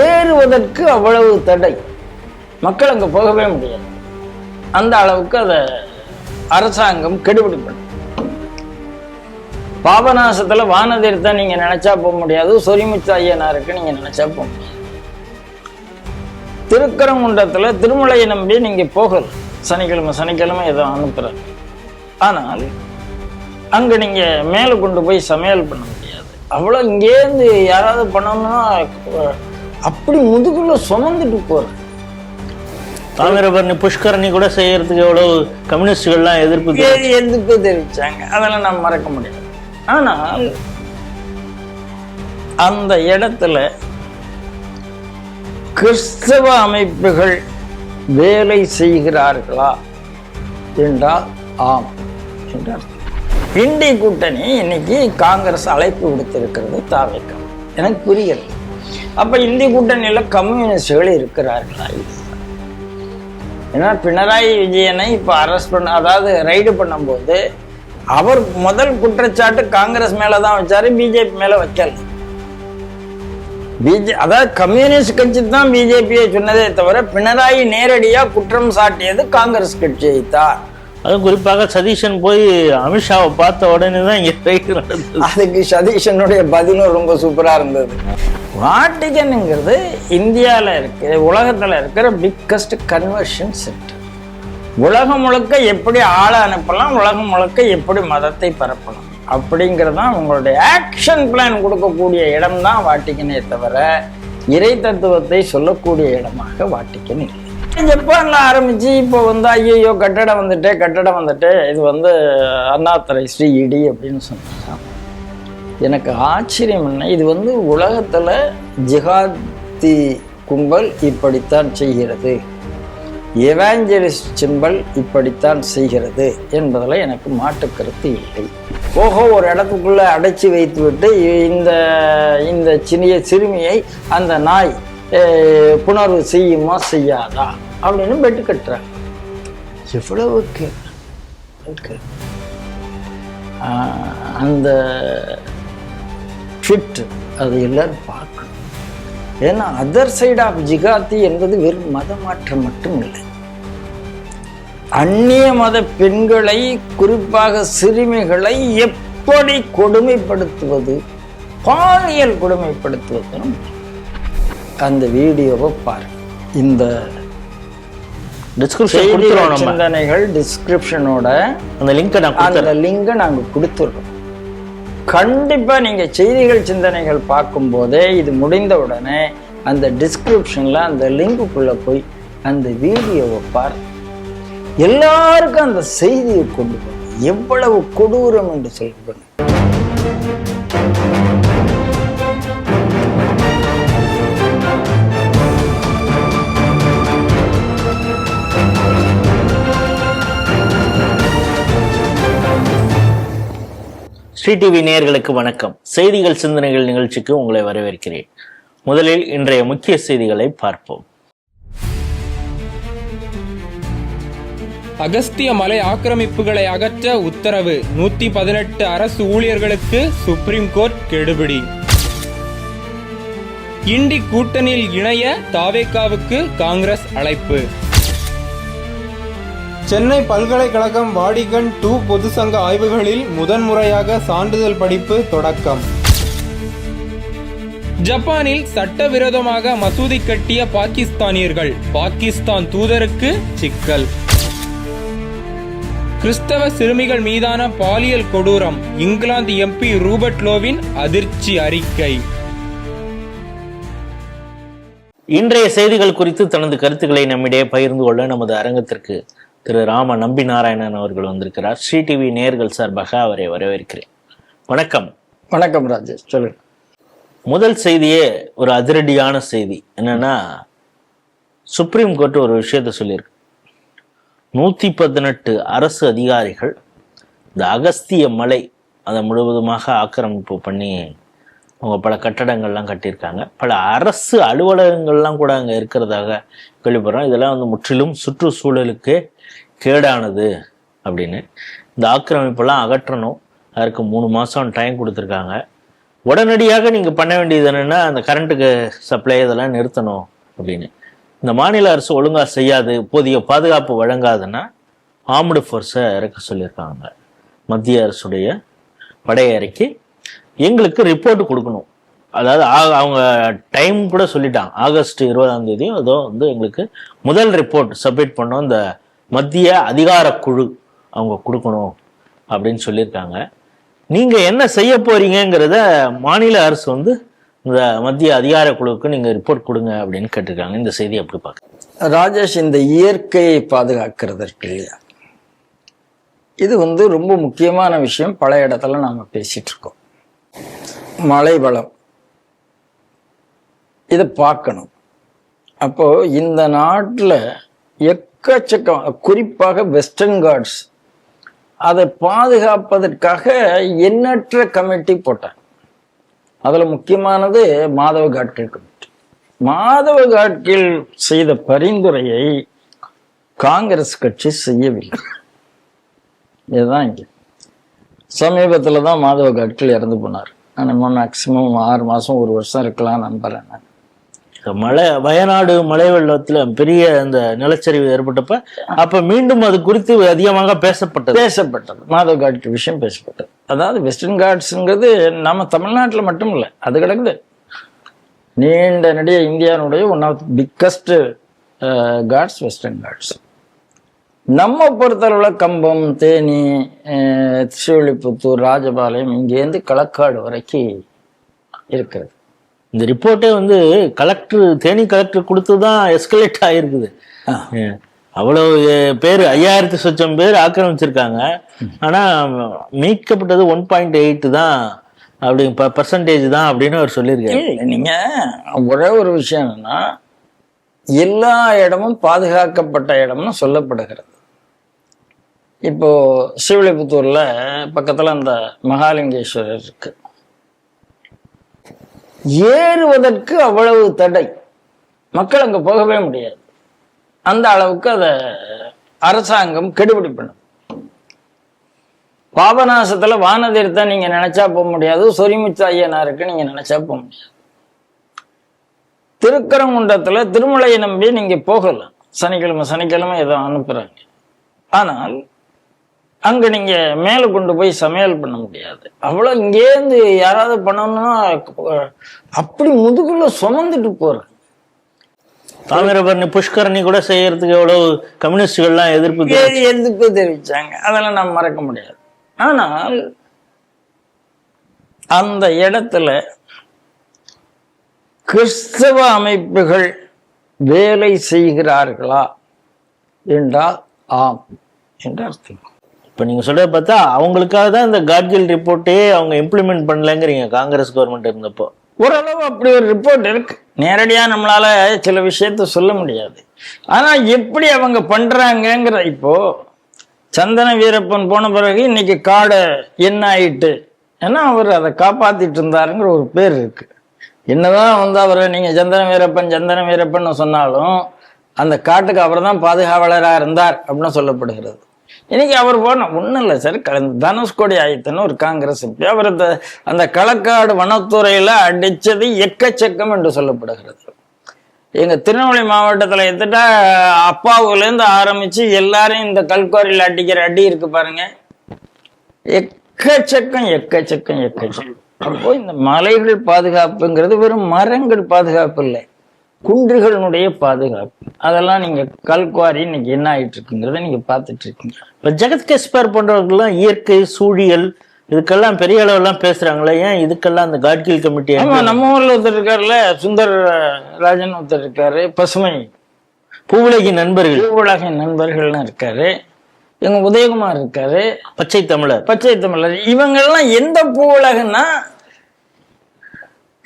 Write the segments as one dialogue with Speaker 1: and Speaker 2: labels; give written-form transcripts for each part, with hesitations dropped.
Speaker 1: ஏறுவதற்கு அவ்வளவு தடை, மக்கள் அங்கே போகவே முடியாது. அந்த அளவுக்கு அதை அரசாங்கம் கெடுபிடி பண்ணும். பாபநாசத்துல வானதீர்த்தா நீங்க நினைச்சா போக முடியாது, சொரிமுத்து ஐயனாருக்கு நீங்க நினைச்சா போக முடியாது. திருக்கரங்குன்றத்துல திருமலையை நம்பி நீங்க போகல, சனிக்கிழமை ஏதோ அனுப்புற. ஆனால் அங்க நீங்க மேல கொண்டு போய் சமையல் பண்ண முடியாது. அவ்வளவு இங்கேருந்து யாராவது பண்ணணும்னா அப்படி முதுகுல சுமந்துட்டு போற.
Speaker 2: தாமிரபரணி புஷ்கரணி கூட செய்யறதுக்கு எவ்வளவு கம்யூனிஸ்டுகள்லாம்
Speaker 1: எதிர்ப்பு தெரிவிச்சாங்க, அதெல்லாம் நம்ம மறக்க முடியாது. ஆனால் அந்த இடத்துல கிறிஸ்தவ அமைப்புகள் வேலை செய்கிறார்களா என்றால் ஆம் என்றார். இண்டி கூட்டணி இன்னைக்கு காங்கிரஸ் அழைப்பு விடுத்திருக்கிறது தாவேக்கா, எனக்கு புரிகிறது. அப்ப இந்தி கூட்டணியில கம்யூனிஸ்டுகள் இருக்கிறார்களா? ஏன்னா பினராயி விஜயனை இப்ப அரெஸ்ட் பண்ண, அதாவது ரைடு பண்ணும்போது அவர் முதல் குற்றச்சாட்டு காங்கிரஸ் மேலதான் வச்சாரு, பிஜேபி மேல வைக்கல. அதாவது கம்யூனிஸ்ட் கட்சி தான் பிஜேபியை சொன்னதே தவிர பினராயி நேரடியா குற்றம் சாட்டியது காங்கிரஸ் கட்சியை தான்.
Speaker 2: அதுவும் குறிப்பாக சதீஷன் போய் அமித்ஷாவை பார்த்த உடனே தான் இங்க
Speaker 1: அதுக்கு சதீஷனுடைய பதிலும் ரொம்ப சூப்பரா இருந்தது. வாட்டிகன்ங்கிறது இந்தியாவில் இருக்கிற, உலகத்துல இருக்கிற பிக்கஸ்ட் கன்வர்ஷன் சென்டர். உலகம் முழுக்க எப்படி ஆளை அனுப்பலாம், உலகம் முழுக்க எப்படி மதத்தை பரப்பலாம் அப்படிங்கிறதான் உங்களுடைய ஆக்ஷன் பிளான் கொடுக்கக்கூடிய இடம் தான் வாட்டிக்கனே தவிர இறை தத்துவத்தை சொல்லக்கூடிய இடமாக வாட்டிக்கன் இல்லை. ஜப்பான்ல ஆரம்பிச்சு இப்போ ஐயோ கட்டடம் வந்துட்டு இது அண்ணாதுரை ஸ்ரீ இடி அப்படின்னு சொன்னாங்க. எனக்கு ஆச்சரியம் என்ன, இது உலகத்துல ஜிஹாதி கும்பல் இப்படித்தான் செய்கிறது, எவாஞ்சலிஸ்ட் சிம்பல் இப்படித்தான் செய்கிறது என்பதில் எனக்கு மாற்று கருத்து இல்லை. ஒரு இடத்துக்குள்ள அடைச்சி வைத்து விட்டு இந்த சிறுமியை அந்த நாய் புணர்வு செய்யுமா செய்யாதா அப்படின்னு பெட்டு கட்டுறாங்க. எவ்வளவுக்கு அந்த ஃபிட் அது எல்லாரும் பார்க்கணும். ஏன்னா அதர் சைட் ஆஃப் ஜிகாத்தி என்பது வெறும் மத மாற்றம் மட்டும் இல்லை, அந்நிய மத பெண்களை குறிப்பாக சிறுமிகளை எப்படி கொடுமைப்படுத்துவது, பாலியல் கொடுமைப்படுத்துவது. அந்த வீடியோவை பாருங்க. இந்த சிந்தனைகள் டிஸ்கிரிப்ஷனோட அந்த லிங்கை நாங்க கொடுத்துடுறோம். கண்டிப்பா நீங்க செய்திகள் சிந்தனைகள் பார்க்கும் போதே இது முடிந்த உடனே அந்த டிஸ்கிரிப்ஷன்ல அந்த லிங்குக்குள்ள போய் அந்த வீடியோவை பாருங்க. எல்லாருக்கும் அந்த செய்தியை கொண்டு போங்க, எவ்வளவு கொடூரம் என்று சொல்லுங்க.
Speaker 2: ஸ்ரீ டிவி நேயர்களுக்கு வணக்கம். செய்திகள் சிந்தனைகள் நிகழ்ச்சிக்கு உங்களை வரவேற்கிறேன். முதலில் இன்றைய முக்கிய செய்திகளை பார்ப்போம்.
Speaker 3: அகஸ்திய மலை ஆக்கிரமிப்புகளை அகற்ற உத்தரவு, 118 அரசு ஊழியர்களுக்கு சுப்ரீம் கோர்ட் கெடுபிடி. இண்டி கூட்டணியில் இணைய தாவேகாவுக்கு காங்கிரஸ் அழைப்பு. சென்னை பல்கலைக்கழகம் வாடிகன் 2 பொது சங்க ஆய்வுகளில் முதன்முறையாக சான்றிதழ் படிப்பு தொடக்கம். ஜப்பானில் சட்டவிரோதமாக மசூதி கட்டிய பாகிஸ்தானியர்கள், பாகிஸ்தான் தூதருக்கு சிக்கல். கிறிஸ்தவ சிறுமிகள் மீதான பாலியல் கொடூரம், இங்கிலாந்து எம்பி ரூபர்ட் லோவின் அதிர்ச்சி அறிக்கை.
Speaker 2: இன்றைய செய்திகள் குறித்து தனது கருத்துக்களை நம்மிடையே பகிர்ந்து கொள்ள நமது அரங்கத்திற்கு திரு ராம நம்பி நாராயணன் அவர்கள் வந்திருக்கிறார். ஸ்ரீ டிவி நேயர்கள் சார்பாக அவரை வரவேற்கிறேன். வணக்கம்.
Speaker 1: வணக்கம் ராஜேஷ், சொல்லுங்க.
Speaker 2: முதல் செய்தியே ஒரு அதிரடியான செய்தி. என்னன்னா, சுப்ரீம் கோர்ட் ஒரு விஷயத்த சொல்லியிருக்கு. 118 அரசு அதிகாரிகள் இந்த அகஸ்திய மலை அதை முழுவதுமாக ஆக்கிரமிப்பு பண்ணி அவங்க பல கட்டடங்கள்லாம் கட்டியிருக்காங்க. பல அரசு அலுவலகங்கள்லாம் கூட அங்கே இருக்கிறதாக கேள்விப்படுறோம். இதெல்லாம் முற்றிலும் சுற்றுச்சூழலுக்கு கேடானது அப்படின்னு. இந்த ஆக்கிரமிப்பெல்லாம் அகற்றணும். அதற்கு 3 மாதம் டைம் கொடுத்துருக்காங்க. உடனடியாக நீங்கள் பண்ண வேண்டியது என்னென்னா அந்த கரண்ட்டுக்கு சப்ளை இதெல்லாம் நிறுத்தணும் அப்படின்னு. இந்த மாநில அரசு ஒழுங்காக செய்யாது, போதிய பாதுகாப்பு வழங்காதுன்னா ஆர்ம்டு ஃபோர்ஸை இறக்க சொல்லியிருக்காங்க. மத்திய அரசுடைய படையறைக்கு எங்களுக்கு ரிப்போர்ட் கொடுக்கணும். அதாவது அவங்க டைம் கூட சொல்லிட்டாங்க, ஆகஸ்ட் 20ஆம் தேதி அதோ வந்து எங்களுக்கு முதல் ரிப்போர்ட் சப்மிட் பண்ணோம், இந்த மத்திய அதிகார குழு அவங்க கொடுக்கணும் அப்படின்னு சொல்லியிருக்காங்க. நீங்க என்ன செய்ய போறீங்கிறத மாநில அரசு வந்து இந்த மத்திய அதிகார குழுவுக்கு நீங்க ரிப்போர்ட் கொடுங்க அப்படின்னு கேட்டிருக்காங்க. இந்த செய்தி எப்படி பார்க்க
Speaker 1: ராஜேஷ்? இந்த இயற்கையை பாதுகாக்கிறதற்கு இல்லையா, இது வந்து ரொம்ப முக்கியமான விஷயம். பல இடத்துல நாம பேசிட்டு இருக்கோம். மழை வளம் இதை பார்க்கணும். அப்போ இந்த நாட்டில் எக்கச்சக்கம், குறிப்பாக வெஸ்டர்ன் காட்ஸ், அதை பாதுகாப்பதற்காக எண்ணற்ற கமிட்டி போட்டாங்க. அதுல முக்கியமானது மாதவ காட்கில் கமிட்டி. மாதவ காட்கில் செய்த பரிந்துரையை காங்கிரஸ் கட்சி செய்யவில்லை. இதுதான் இங்க சமீபத்துல தான் மாதவ காட்கில் இறந்து போனார். நம்ம மேக்சிமம் 6 மாசம் 1 வருஷம் இருக்கலாம் நம்புறேன் நான்.
Speaker 2: மழை வயநாடு மழை வெள்ளத்துல பெரிய அந்த நிலச்சரிவு ஏற்பட்டப்ப அப்ப மீண்டும் அது குறித்து அதிகமாக பேசப்பட்டது.
Speaker 1: மாதவ காட்கில் விஷயம் பேசப்பட்டது. அதாவது வெஸ்டர்ன் காட்ஸ்ங்கிறது நம்ம தமிழ்நாட்டில் மட்டும் இல்லை, அது கிடக்குது நீண்ட நெடிய இந்தியாவுடைய one of biggest ghats Western Ghats. நம்ம பொறுத்தளவில் கம்பம், தேனி, ஸ்ரீவில்லிபுத்தூர், ராஜபாளையம், இங்கேருந்து களக்காடு வரைக்கும் இருக்கிறது.
Speaker 2: இந்த ரிப்போர்ட்டே வந்து தேனி கலெக்டர் கொடுத்துதான் எஸ்கலேட் ஆகிருக்குது. அவ்வளவு பேர் 5000 சொச்சம் பேர் ஆக்கிரமிச்சிருக்காங்க. ஆனா மீட்கப்பட்டது 1.8 தான் அப்படி பர்சன்டேஜ் தான் அப்படின்னு அவர் சொல்லியிருக்காரு.
Speaker 1: நீங்க ஒரே ஒரு விஷயம் என்னன்னா, எல்லா இடமும் பாதுகாக்கப்பட்ட இடம்னு சொல்லப்படுகிறது. இப்போ ஸ்ரீவில்லிபுத்தூர்ல பக்கத்துல அந்த மகாலிங்கேஸ்வரர் இருக்கு, ஏறுவதற்கு அவ்வளவு தடை, மக்கள் அங்க போகவே முடியாது. அந்த அளவுக்கு அதை அரசாங்கம் கெடுபிடி பண்ணும். பாபநாசத்துல வானதீர்த்தம் நீங்க நினைச்சா போக முடியாது, சொரிமுத்து ஐயனாருக்கு நீங்க நினைச்சா போக முடியாது. திருக்கரங்குன்றத்துல திருமலையை நம்பி நீங்க போகலாம், சனிக்கிழமை ஏதோ அனுப்புறாங்க. ஆனால் அங்க நீங்க மேல கொண்டு போய் சமையல் பண்ண முடியாது. அவ்வளவு இங்கேருந்து யாராவது பண்ணணும்னா அப்படி முதுகுல சுமந்துட்டு போறாங்க.
Speaker 2: தாமிரபரணி புஷ்கரணி கூட செய்யறதுக்கு எவ்வளவு கம்யூனிஸ்டுகள்லாம்
Speaker 1: எதிர்ப்பு தெரிவிச்சாங்க, அதெல்லாம் நம்ம மறக்க முடியாது. ஆனால் அந்த இடத்துல கிறிஸ்தவ அமைப்புகள் வேலை செய்கிறார்களா என்றால் ஆம் என்று அர்த்தம்.
Speaker 2: இப்போ நீங்கள் சொல்கிறத பார்த்தா அவங்களுக்காக தான் இந்த காட்கில் ரிப்போர்ட்டே அவங்க இம்ப்ளிமெண்ட் பண்ணலங்கிறீங்க காங்கிரஸ் கவர்மெண்ட் இருந்தப்போ.
Speaker 1: ஓரளவு அப்படி ஒரு ரிப்போர்ட் இருக்கு. நேரடியாக நம்மளால சில விஷயத்த சொல்ல முடியாது. ஆனால் எப்படி அவங்க பண்றாங்கிற, இப்போ சந்தன வீரப்பன் போன பிறகு இன்னைக்கு காடை என்ன ஆயிட்டு, ஏன்னா அவர் அதை காப்பாத்திட்டு இருந்தாருங்கிற ஒரு பேர் இருக்கு. என்னதான் வந்து அவரை நீங்க சந்தன வீரப்பன் சொன்னாலும் அந்த காட்டுக்கு அவர் தான் பாதுகாவலராக இருந்தார் அப்படின்னு சொல்லப்படுகிறது. இன்னைக்கு அவர் போன ஒன்றும் இல்லை சார், தனுஷ்கோடி ஆயத்தன்னு ஒரு காங்கிரஸ் எம்பி, அவர் அந்த களக்காடு வனத்துறையில அடிச்சது எக்கச்சக்கம் என்று சொல்லப்படுகிறது. எங்க திருநெல்வேலி மாவட்டத்துல எத்தட்டா அப்பாவுலேருந்து ஆரம்பிச்சு எல்லாரையும் இந்த கல்குவாரியில் அடிக்கிற அடி இருக்கு பாருங்க, எக்கச்சக்கம். அப்போ இந்த மலைகள் பாதுகாப்புங்கிறது வெறும் மரங்கள் பாதுகாப்பு இல்லை, குன்றுகளினுடைய பாதுகாப்பு. அதெல்லாம் நீங்க கல்குவாரி இன்னைக்கு என்ன ஆயிட்டு இருக்குங்கிறத நீங்க பார்த்துட்டு இருக்கீங்க.
Speaker 2: இப்போ ஜெகத் கேஸ்பர் போன்றவர்கள்லாம் இயற்கை சூழியல் இதுக்கெல்லாம் பெரிய அளவுலாம் பேசுறாங்களே, ஏன் இதுக்கெல்லாம் அந்த காட்கில் கமிட்டி?
Speaker 1: ஆமா, நம்ம ஊர்ல ஒருத்தர் இருக்காருல்ல, சுந்தர் ராஜன் ஒருத்தர் இருக்காரு, பசுமை
Speaker 2: பூவுலகின்
Speaker 1: நண்பர்கள்லாம் இருக்காரு, எங்க உதயகுமார் இருக்காரு,
Speaker 2: பச்சை தமிழர்.
Speaker 1: இவங்கெல்லாம் எந்த பூவுலகன்னா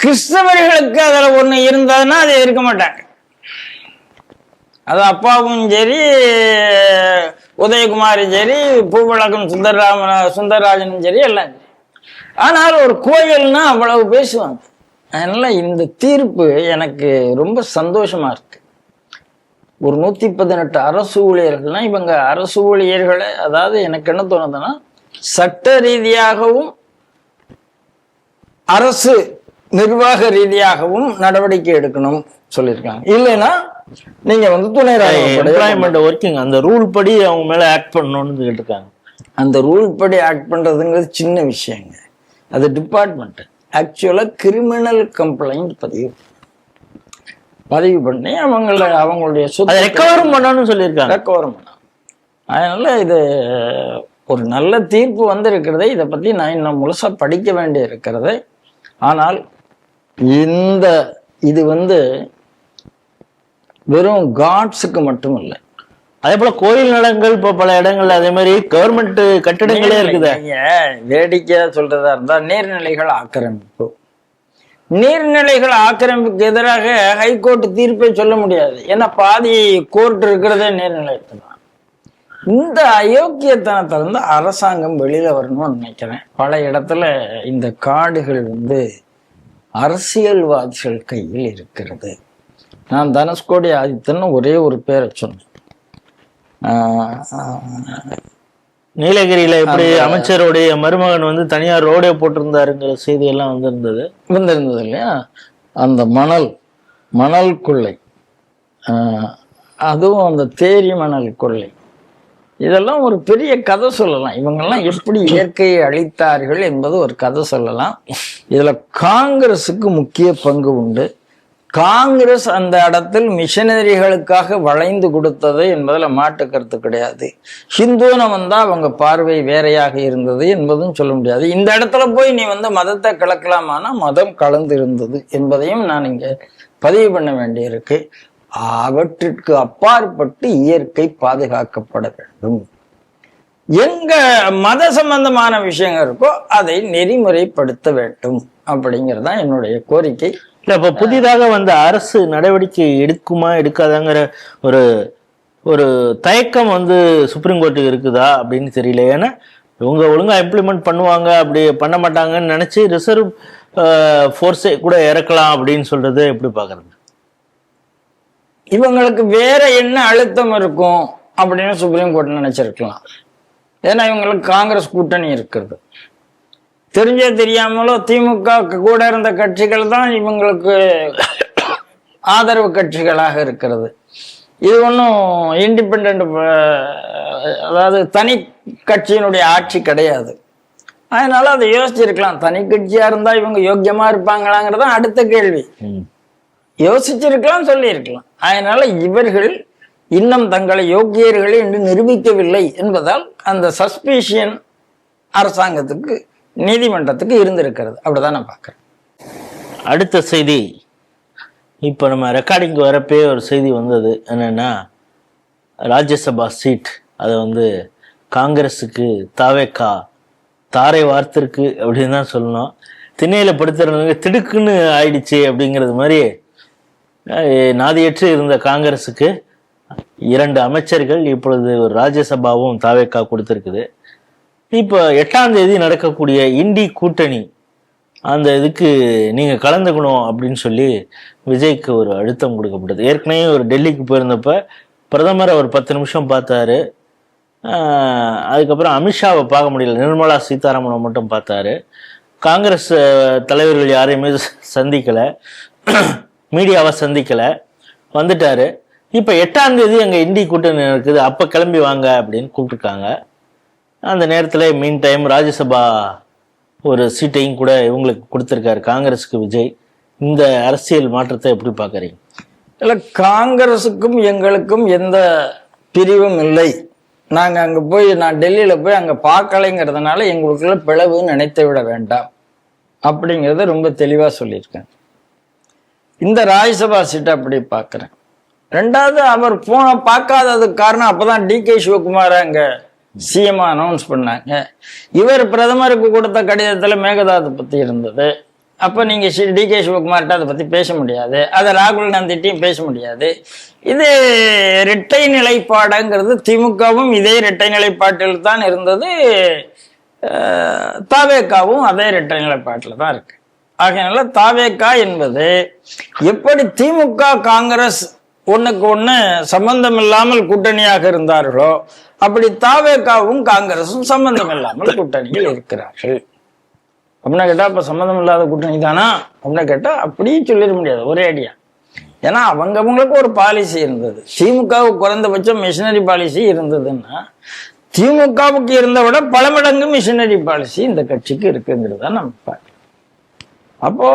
Speaker 1: கிறிஸ்தவர்களுக்கு அதுல ஒண்ணு இருந்ததுன்னா அதை இருக்க மாட்டாங்க. அது அப்பாவும் சரி, உதயகுமாரும் சரி, பூவுலகம் சுந்தரராஜனும் சரி, எல்லாம் சரி. ஆனால் ஒரு கோயில்னா அவ்வளவு பேசுவாங்க. அதனால இந்த தீர்ப்பு எனக்கு ரொம்ப சந்தோஷமா இருக்கு. ஒரு 118 அரசு ஊழியர்கள்னா இவங்க அரசு ஊழியர்களை, அதாவது எனக்கு என்ன தோணுதுன்னா, சட்ட ரீதியாகவும் அரசு நிர்வாக ரீதியாகவும் நடவடிக்கை எடுக்கணும் சொல்லியிருக்காங்க. இல்லைன்னா நீங்க வந்து துணை
Speaker 2: எம்ப்ளாய்மெண்ட் ஒர்க்கிங் அந்த ரூல் படி அவங்க மேல ஆக்ட் பண்ணணும்னு கேட்டிருக்காங்க.
Speaker 1: அந்த ரூல் படி ஆக்ட் பண்றதுங்கிறது சின்ன விஷயங்க. அது டிபார்ட்மெண்ட் ஆக்சுவலா கிரிமினல் கம்ப்ளைண்ட் பதிவு பண்ணி அவங்களுடைய சொத்தை
Speaker 2: ரெக்கவரும் பண்ணணும்னு சொல்லியிருக்காங்க.
Speaker 1: ரெக்கவரும் பண்ணணும். அதனால இது ஒரு நல்ல தீர்ப்பு வந்திருக்கிறது. இதை பத்தி நான் இன்னும் முழுசா படிக்க வேண்டி இருக்கிறது. ஆனால் இது வந்து வெறும் காட்ஸுக்கு மட்டும் இல்லை.
Speaker 2: அதே போல கோயில் நலங்கள் இப்போ பல இடங்கள்ல அதே மாதிரி கவர்மெண்ட் கட்டிடங்களே இருக்குது.
Speaker 1: வேடிக்கையா சொல்றதா இருந்தா நீர்நிலைகள் ஆக்கிரமிப்பு, நீர்நிலைகள் ஆக்கிரமிப்புக்கு எதிராக ஹைகோர்ட் தீர்ப்பை சொல்ல முடியாது. ஏன்னா பாதி கோர்ட் இருக்கிறதே நீர்நிலையத்துல. இந்த அயோக்கியத்தனத்துல இருந்து அரசாங்கம் வெளியில வரணும்னு நினைக்கிறேன். பல இடத்துல இந்த காடுகள் வந்து அரசியல்வாதிகள் கையில் இருக்கிறது. நான் தனுஷ்கோடி ஆதித்தன் ஒரே ஒரு பேரை சொன்னேன்.
Speaker 2: நீலகிரியில எப்படி அமைச்சருடைய மருமகன் வந்து தனியார் ரோடே போட்டிருந்தாருங்கிற செய்தி எல்லாம் வந்திருந்தது
Speaker 1: இல்லையா? அந்த மணல் கொள்ளை, அதுவும் அந்த தேரி மணல் கொள்ளை, இதெல்லாம் ஒரு பெரிய கதை சொல்லலாம். இவங்கெல்லாம் எப்படி இயற்கையை அழித்தார்கள் என்பது ஒரு கதை சொல்லலாம். இதுல காங்கிரஸுக்கு முக்கிய பங்கு உண்டு. காங்கிரஸ் அந்த இடத்தில் மிஷனரிகளுக்காக வளைந்து கொடுத்தது என்பதில் மாற்று கருத்து கிடையாது. ஹிந்துன்னு வந்தா அவங்க பார்வை வேறையாக இருந்தது என்பதும் சொல்ல முடியாது. இந்த இடத்துல போய் நீ வந்து மதத்தை கலக்கலாமானா மதம் கலந்து இருந்தது என்பதையும் நான் இங்க பதிவு பண்ண வேண்டியிருக்கு. அவற்றிற்கு அப்பாற்பட்டு இயற்கை பாதுகாக்கப்பட வேண்டும். எங்க மத சம்பந்தமான விஷயங்கள் இருக்கோ அதை நெறிமுறைப்படுத்த வேண்டும் அப்படிங்கறதுதான் என்னுடைய கோரிக்கை.
Speaker 2: இல்ல இப்ப புதிதாக வந்த அரசு நடவடிக்கை எடுக்குமா எடுக்காதாங்கிற ஒரு தயக்கம் வந்து சுப்ரீம் கோர்ட்டுக்கு இருக்குதா அப்படின்னு தெரியல. ஏன்னா இவங்க ஒழுங்கா இம்ப்ளிமெண்ட் பண்ணுவாங்க, அப்படி பண்ண மாட்டாங்கன்னு நினைச்சு ரிசர்வ் ஃபோர்ஸை கூட இறக்கலாம் அப்படின்னு சொல்றது எப்படி பாக்குறது?
Speaker 1: இவங்களுக்கு வேற என்ன அழுத்தம் இருக்கும் அப்படின்னு சுப்ரீம் கோர்ட் நினைச்சிருக்கலாம். ஏன்னா இவங்களுக்கு காங்கிரஸ் கூட்டணி இருக்கிறது. தெரிஞ்சே தெரியாமலோ திமுக கூட இருந்த கட்சிகள் தான் இவங்களுக்கு ஆதரவு கட்சிகளாக இருக்கிறது. இது ஒன்றும் இண்டிபெண்ட், அதாவது தனி கட்சியினுடைய ஆட்சி கிடையாது. அதனால அதை யோசிச்சிருக்கலாம். தனி கட்சியா இருந்தா இவங்க யோக்கியமா இருப்பாங்களாங்கிறத அடுத்த கேள்வி. யோசிச்சிருக்கலாம், சொல்லியிருக்கலாம். அதனால இவர்கள் இன்னும் தங்களை யோக்கியர்களை என்று நிரூபிக்கவில்லை என்பதால் அந்த சஸ்பீஷியன் அரசாங்கத்துக்கு நீதிமன்றத்துக்கு இருந்திருக்கிறது. அப்படிதான் நான் பார்க்கிறேன்.
Speaker 2: அடுத்த செய்தி, இப்போ நம்ம ரெக்கார்டிங் வரப்பே ஒரு செய்தி வந்தது. என்னன்னா ராஜ்யசபா சீட் அதை வந்து காங்கிரஸுக்கு தாவேக்கா தாரை வார்த்திருக்கு அப்படின்னு தான் சொல்லணும். திண்ணையில படுத்துறவங்க திடுக்குன்னு ஆயிடுச்சு அப்படிங்கிறது மாதிரி நாதியற்று இருந்த காங்கிரஸுக்கு 2 அமைச்சர்கள் இப்பொழுது ஒரு ராஜ்யசபாவும் தாவேக்கா கொடுத்திருக்குது. இப்போ 8ஆம் தேதி நடக்கக்கூடிய இண்டி கூட்டணி அந்த இதுக்கு நீங்க கலந்துக்கணும் அப்படின்னு சொல்லி விஜய்க்கு ஒரு அழுத்தம் கொடுக்கப்பட்டது. ஏற்கனவே ஒரு டெல்லிக்கு போயிருந்தப்ப பிரதமரை ஒரு 10 நிமிஷம் பார்த்தாரு. அதுக்கப்புறம் அமித்ஷாவை பார்க்க முடியல, நிர்மலா சீதாராமனை மட்டும் பார்த்தாரு. காங்கிரஸ் தலைவர்கள் யாரையுமே சந்திக்கலை, மீடியாவை சந்திக்கலை, வந்துட்டாரு. இப்போ 8ஆம் தேதி அங்கே இண்டி கூட்டணி இருக்குது, அப்போ கிளம்பி வாங்க அப்படின்னு கூப்பிட்டுருக்காங்க. அந்த நேரத்தில் மீன் டைம் ராஜ்யசபா ஒரு சீட்டையும் கூட இவங்களுக்கு கொடுத்துருக்காரு காங்கிரஸுக்கு விஜய். இந்த அரசியல் மாற்றத்தை எப்படி பார்க்குறீங்க?
Speaker 1: இல்லை, காங்கிரஸுக்கும் எங்களுக்கும் எந்த பிரிவும் இல்லை. நாங்கள் அங்கே போய், நான் டெல்லியில் போய் அங்கே பார்க்கலைங்கிறதுனால எங்களுக்குள்ள பிளவுன்னு நினைத்து விட வேண்டாம் அப்படிங்கிறத ரொம்ப தெளிவாக சொல்லியிருக்கேன். இந்த ராஜ்யசபா சீட்டை அப்படி பார்க்குறேன். 2வது, அவர் பார்க்காததுக்கு காரணம் அப்போதான் DK சிவகுமார் அங்கே சிஎம் அனௌன்ஸ் பண்ணாங்க. இவர் பிரதமருக்கு கொடுத்த கடிதத்தில் மேகதாது பற்றி இருந்தது. அப்போ நீங்கள் DK சிவகுமார்கிட்ட அதை பற்றி பேச முடியாது, அதை ராகுல் காந்திட்டையும் பேச முடியாது. இது இரட்டை நிலைப்பாடுங்கிறது திமுகவும் இதே இரட்டை நிலைப்பாட்டில் தான் இருந்தது, தாவேக்காவும் அதே இரட்டை நிலைப்பாட்டில் தான் இருக்கு. ஆகையினால தாவேக்கா என்பது எப்படி திமுக காங்கிரஸ் ஒண்ணுக்கு ஒண்ணு சம்பந்தம் இல்லாமல் கூட்டணியாக இருந்தார்களோ அப்படி தாவேக்காவும் காங்கிரசும் சம்பந்தம் இல்லாமல் கூட்டணியில் இருக்கிறார்கள். அப்படின்னா கேட்டா அப்ப சம்மந்தம் இல்லாத கூட்டணி தானா அப்படின்னா கேட்டா அப்படியும் சொல்லிட முடியாது ஒரே அடியா. ஏன்னா அவங்களுக்கு ஒரு பாலிசி இருந்தது. திமுகவுக்கு குறைந்தபட்சம் மிஷினரி பாலிசி இருந்ததுன்னா திமுகவுக்கு இருந்த விட பல மடங்கு மிஷினரி பாலிசி இந்த கட்சிக்கு இருக்குங்கிறது தான் நம்ம பார்க்கணும். அப்போ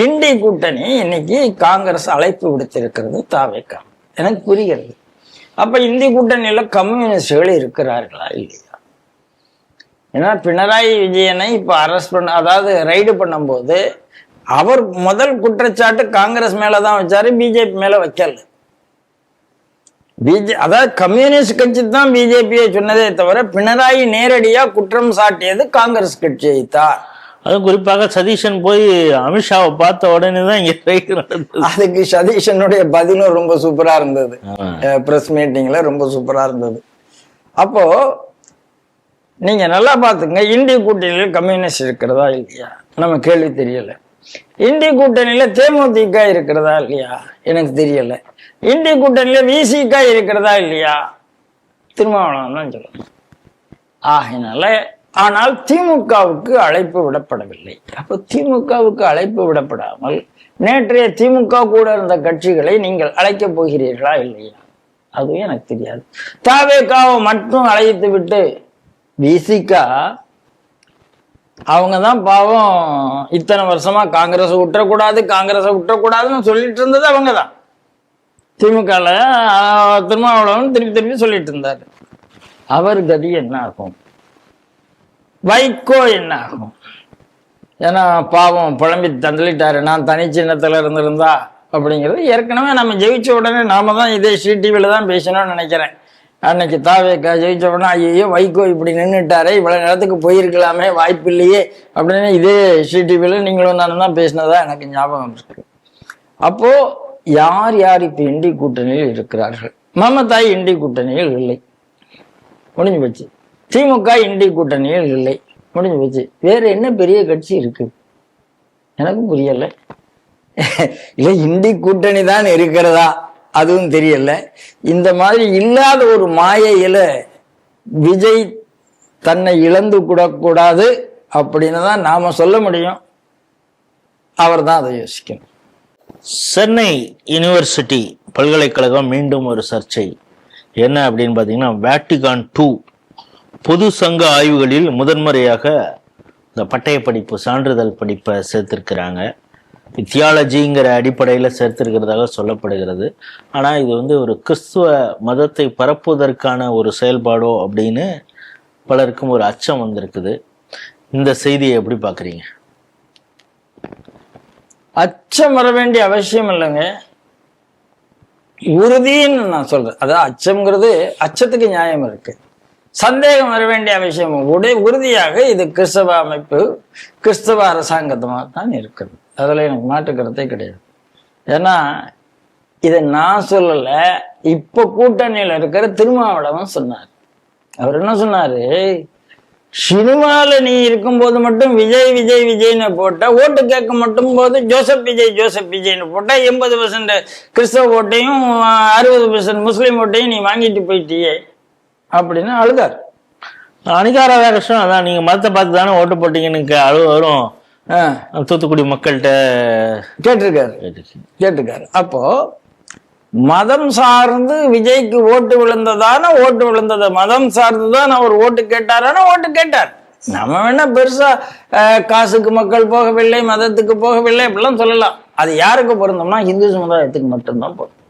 Speaker 1: இண்டி கூட்டணி இன்னைக்கு காங்கிரஸ் அழைப்பு விடுத்திருக்கிறது தாவேக்கா எனக்கு புரிகிறது. அப்ப இந்தி கூட்டணியில கம்யூனிஸ்டுகள் இருக்கிறார்களா இல்லையா? ஏன்னா பினராயி விஜயனை இப்ப அரெஸ்ட் அதாவது ரைடு பண்ணும்போது அவர் முதல் குற்றச்சாட்டு காங்கிரஸ் மேலதான் வச்சாரு, பிஜேபி மேல வைக்கல. அதாவது கம்யூனிஸ்ட் கட்சி தான் பிஜேபியை சொன்னதே தவிர பினராயி நேரடியா குற்றம் சாட்டியது காங்கிரஸ் கட்சியை தான்.
Speaker 2: அதுவும் குறிப்பாக சதீஷன் போய் அமித்ஷாவை பார்த்த உடனே தான் இங்க நடந்தது.
Speaker 1: அதுக்கு சதீஷனுடைய பதிலும் ரொம்ப சூப்பரா இருந்தது, பிரஸ் மீட்டிங்ல ரொம்ப சூப்பரா இருந்தது. அப்போ நீங்க நல்லா பாத்துங்க, இந்திய கூட்டணியில கம்யூனிஸ்ட் இருக்கிறதா இல்லையா நம்ம கேள்வி தெரியல. இந்திய கூட்டணியில தேமுதிக இருக்கிறதா இல்லையா எனக்கு தெரியல. இந்திய கூட்டணியில விசிக இருக்கிறதா இல்லையா திருமாவளவன் தான் சொல்லணும். ஆகினால ஆனால் திமுகவுக்கு அழைப்பு விடப்படவில்லை. அப்ப திமுகவுக்கு அழைப்பு விடப்படாமல் நேற்றைய திமுக கூட இருந்த கட்சிகளை நீங்கள் அழைக்க போகிறீர்களா இல்லையா அதுவும் எனக்கு தெரியாது. தாவேகாவை மட்டும் அழைத்து விட்டு விசிகா அவங்கதான் பாவம் இத்தனை வருஷமா காங்கிரஸ் விட்டுறக்கூடாதுன்னு சொல்லிட்டு இருந்தது அவங்கதான். திமுகல திருமாவளவன் திருப்பி சொல்லிட்டு இருந்தாரு. அவர் கதி என்ன ஆகும், வைகோ என்ன ஆகும்? ஏன்னா பாவம் புலம்பி தள்ளிட்டாரு, நான் தனி சின்னத்துல இருந்திருந்தா அப்படிங்கிறது. ஏற்கனவே நம்ம ஜெயிச்ச உடனே நாம தான் இதே டிவில தான் பேசணும்னு நினைக்கிறேன். அன்னைக்கு தாவேக்கா ஜெயிச்ச உடனே ஐயோ வைகோ இப்படி நின்றுட்டாரே, இவ்வளவு நேரத்துக்கு போயிருக்கலாமே, வாய்ப்பு இல்லையே அப்படின்னு இதே டிவில நீங்களும் நானும் தான் பேசினதா எனக்கு ஞாபகம் இருக்கு. அப்போ யார் யார் இப்ப இண்டி கூட்டணியில் இருக்கிறார்கள்? மமதா இண்டி கூட்டணியில் இல்லை, முடிஞ்சு போச்சு. திமுக இண்டி கூட்டணியில் இல்லை, முடிஞ்சு போச்சு. வேற என்ன பெரிய கட்சி இருக்கு எனக்கு புரியல. இல்ல இண்டி கூட்டணி தான் இருக்கிறதா அதுவும் தெரியல. இந்த மாதிரி இல்லாத ஒரு மாயையில விஜய் தன்னை இழந்து கூடாது அப்படின்னு தான் நாம சொல்ல முடியும். அவர் தான் அதை யோசிக்கணும்.
Speaker 2: சென்னை யூனிவர்சிட்டி பல்கலைக்கழகம் மீண்டும் ஒரு சர்ச்சை என்ன அப்படின்னு பார்த்தீங்கன்னா, வேட்டிகான் 2 பொது சங்க ஆய்வுகளில் முதன்முறையாக இந்த பட்டய படிப்பு சான்றிதழ் படிப்பை சேர்த்திருக்கிறாங்க. தியாலஜிங்கிற அடிப்படையில் சேர்த்திருக்கிறதாக சொல்லப்படுகிறது. ஆனால் இது வந்து ஒரு கிறிஸ்துவ மதத்தை பரப்புவதற்கான ஒரு செயல்பாடோ அப்படின்னு பலருக்கும் ஒரு அச்சம் வந்திருக்குது. இந்த செய்தியை எப்படி பார்க்குறீங்க?
Speaker 1: அச்சம் வர வேண்டிய அவசியம் இல்லைங்க, உறுதின்னு நான் சொல்றேன். அதான் அச்சம்ங்கிறது, அச்சத்துக்கு நியாயம் இருக்கு. சந்தேகம் வர வேண்டிய அவசியம் உறுதியாக இது கிறிஸ்தவ அமைப்பு, கிறிஸ்தவ அரசாங்கத்தமாக தான் இருக்குது. அதுல எனக்கு மாற்று கருத்தே கிடையாது. ஏன்னா இதை நான் சொல்லல, இப்ப கூட்டணியில இருக்கிற திருமாவளவன் சொன்னார். அவர் என்ன சொன்னாரு, சினிமால நீ இருக்கும்போது மட்டும் விஜய் விஜய் விஜய்னு போட்ட, ஓட்டு கேட்க மட்டும் போது ஜோசப் விஜய்னு போட்டா 80% கிறிஸ்தவ ஓட்டையும் 60% முஸ்லீம் ஓட்டையும் நீ வாங்கிட்டு போயிட்டியே அப்படின்னு அழுதார்.
Speaker 2: அணிகார வேகஷம் அதான், நீங்க மதத்தை பார்த்து தானே ஓட்டு போட்டீங்கன்னு அழுவ வரும். தூத்துக்குடி மக்கள்கிட்ட
Speaker 1: கேட்டிருக்காரு. அப்போ மதம் சார்ந்து விஜய்க்கு ஓட்டு விழுந்தது, மதம் சார்ந்துதான் அவர் ஓட்டு கேட்டாரான ஓட்டு கேட்டார். நம்ம வேணா பெருசா காசுக்கு மக்கள் போகவில்லை, மதத்துக்கு போகவில்லை அப்படிலாம் சொல்லலாம். அது யாருக்கு பொருந்தோம்னா இந்து சமுதாயத்துக்கு மட்டும்தான் பொருந்தும்.